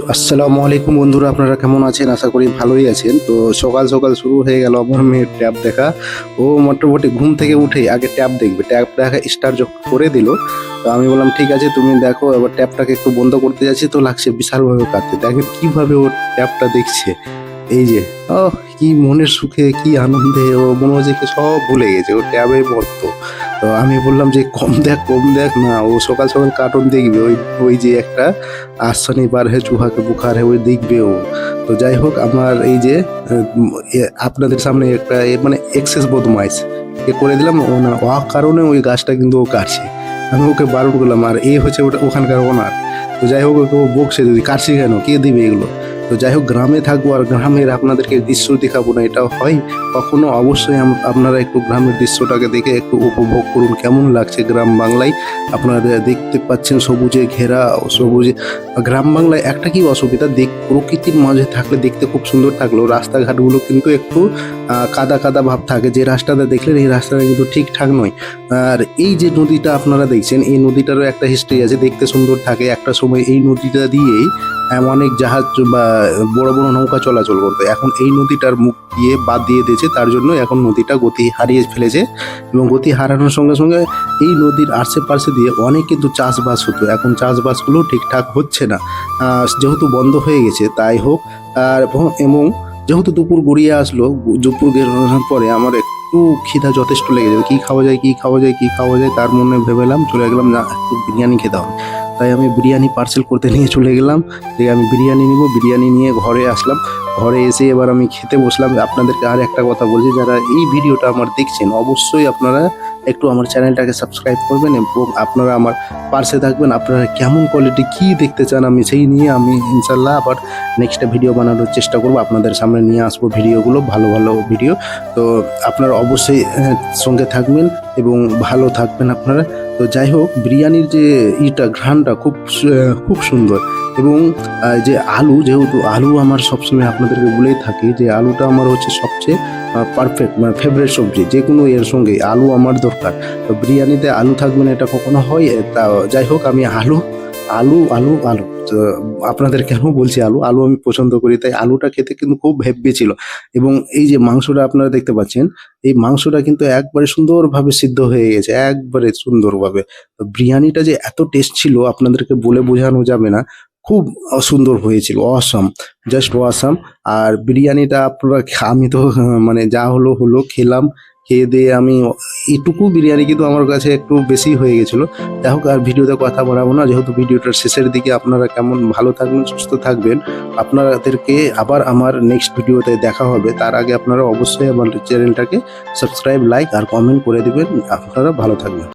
তো আসসালামু আলাইকুম বন্ধুরা, আপনারা কেমন আছেন? আশা করি ভালোই আছেন। তো সকাল সকাল শুরু হয়ে গেল আমার মেয়ের ট্যাব দেখা। ও মোটামুটি ঘুম থেকে উঠেই আগে ট্যাব দেখবে, ট্যাব দেখা স্টার্ট যখন করে দিল, তো আমি বললাম ঠিক আছে তুমি দেখো। এবার ট্যাবটাকে একটু বন্ধ করতে যাচ্ছি, তো লাগছে বিশালভাবে কাঁদতে। দেখেন কিভাবে ও ট্যাবটা দেখছে। এই যে ও কি মনের সুখে, কি আনন্দে, ও মনে হচ্ছে কি সব ভুলে গেছে, ও ট্যাবে মত্ত। তো আমি বললাম যে কম দেখ কম দেখ না, ও সকাল সকাল কার্টুন দেখবে। ওই ওই যে একটা আসানি বার হে চুহা কে বুখার হে, ওই দেখবে ও। তো যাই হোক, আমার এই যে আপনাদের সামনে একটা মানে এক্সেস বদমাইশ এ করে দিলাম। ও না ও কারণে ওই গাছটা কিন্তু ও কাটছে। আমি ওকে বারণ করলাম, আর এ হচ্ছে ওটা ওখানকার ওনার। তো যাই হোক, ওকে ও বকছে, যদি কাটছি কেন, কে দিবে এগুলো। তো যাই হোক, গ্রামে থাকবো আর গ্রামের আপনাদেরকে দৃশ্য দেখাবো না, এটা হয় কখনো? অবশ্যই আপনারা একটু গ্রামের দৃশ্যটাকে দেখে একটু উপভোগ করুন, কেমন লাগছে গ্রাম বাংলায়। আপনারা দেখতে পাচ্ছেন সবুজে ঘেরা, সবুজে। গ্রাম বাংলায় একটা কি অসুবিধা, প্রকৃতির মাঝে থাকলে দেখতে খুব সুন্দর থাকলেও রাস্তাঘাটগুলো কিন্তু একটু কাদা কাদা ভাব থাকে। যে রাস্তাটা দেখলেন, এই রাস্তাটা কিন্তু ঠিকঠাক নয়। আর এই যে নদীটা আপনারা দেখছেন, এই নদীটারও একটা হিস্ট্রি আছে, দেখতে সুন্দর থাকে। একটা সময় এই নদীটা দিয়েই অনেক জাহাজ বা বড় বড় নৌকা চলাচল করতো। এখন এই নদীটার মুখ দিয়ে বাদ দিয়ে দিয়েছে, তার জন্য এখন নদীটা গতি হারিয়ে ফেলেছে। এবং গতি হারানোর সঙ্গে সঙ্গে এই নদীর আশেপাশে দিয়ে অনেক কিন্তু চাষবাস হতো। এখন চাষবাসগুলো ঠিকঠাক হচ্ছে না, যেহেতু বন্ধ হয়ে গেছে। তাই হোক, আর এবং যেহেতু দুপুর গড়িয়ে আসলো, দুপুর গড়ানোর পরে আমার একটু খিদা যথেষ্ট লেগে যাবে। কী খাওয়া যায়, কী খাওয়া যায়, কী খাওয়া যায়, তার মনে ভেবেলাম, চলে গেলাম না একটু বিরিয়ানি খেতে হবে। তাই আমি বিরিয়ানি পার্সেল করতে নিয়ে চলে গেলাম, যে আমি বিরিয়ানি নিব। বিরিয়ানি নিয়ে ঘরে আসলাম। ঘরে এসে এবার আমি খেতে বসলাম। আপনাদেরকে আর একটা কথা বলছি, যারা এই ভিডিওটা আমার দেখছেন, অবশ্যই আপনারা একটু আমার চ্যানেলটাকে সাবস্ক্রাইব করবেন এবং আপনারা আমার পাশে থাকবেন। আপনারা কেমন কোয়ালিটি কী দেখতে চান, আমি সেই নিয়ে আমি ইনশাল্লাহ আবার নেক্সট ভিডিও বানানোর চেষ্টা করব। আপনাদের সামনে নিয়ে আসবো ভিডিওগুলো, ভালো ভালো ভিডিও। তো আপনারা অবশ্যই সঙ্গে থাকবেন এবং ভালো থাকবেন আপনারা। তো যাই হোক, বিরিয়ানির যে ঘ্রাণটা খুব খুব সুন্দর। এবং যে আলু, যেহেতু আলু আমার সবসময় আপনাদেরকে বলেই থাকি যে আলুটা আমার হচ্ছে সবচেয়ে পারফেক্ট, মানে ফেভারিট সবজি। যে কোনো এর সঙ্গে আলু আমার দরকার। তো বিরিয়ানিতে আলু থাকবে না, এটা কখনো হয়? তা যাই হোক, আমি আলু আলু আলু আলু তো আপনাদের কেন বলছি আলু আলু আমি পছন্দ করি, তাই আলুটা খেতে কিন্তু খুব হেব্বি ছিল। এবং এই যে মাংসটা আপনারা দেখতে পাচ্ছেন, এই মাংসটা কিন্তু একবারে সুন্দরভাবে সিদ্ধ হয়ে গেছে, একবারে সুন্দরভাবে। তো বিরিয়ানিটা যে এত টেস্ট ছিল, আপনাদেরকে বলে বোঝানো যাবে না। খুব সুন্দর হয়েছিল, অসাম, জাস্ট অসাম। আর বিরিয়ানিটা আপনারা আমি তো মানে যা হলো হলো খেলাম। খেয়ে দিয়ে আমি এইটুকু বিরিয়ানি কিন্তু আমার কাছে একটু বেশি হয়ে গেছিলো। যাই হোক, আর ভিডিওতে কথা বলাবো না, যেহেতু ভিডিওটার শেষের দিকে। আপনারা কেমন ভালো থাকবেন, সুস্থ থাকবেন। আপনাদেরকে আবার আমার নেক্সট ভিডিওতে দেখা হবে। তার আগে আপনারা অবশ্যই আমার চ্যানেলটাকে সাবস্ক্রাইব, লাইক আর কমেন্ট করে দিবেন। আপনারা ভালো থাকবেন।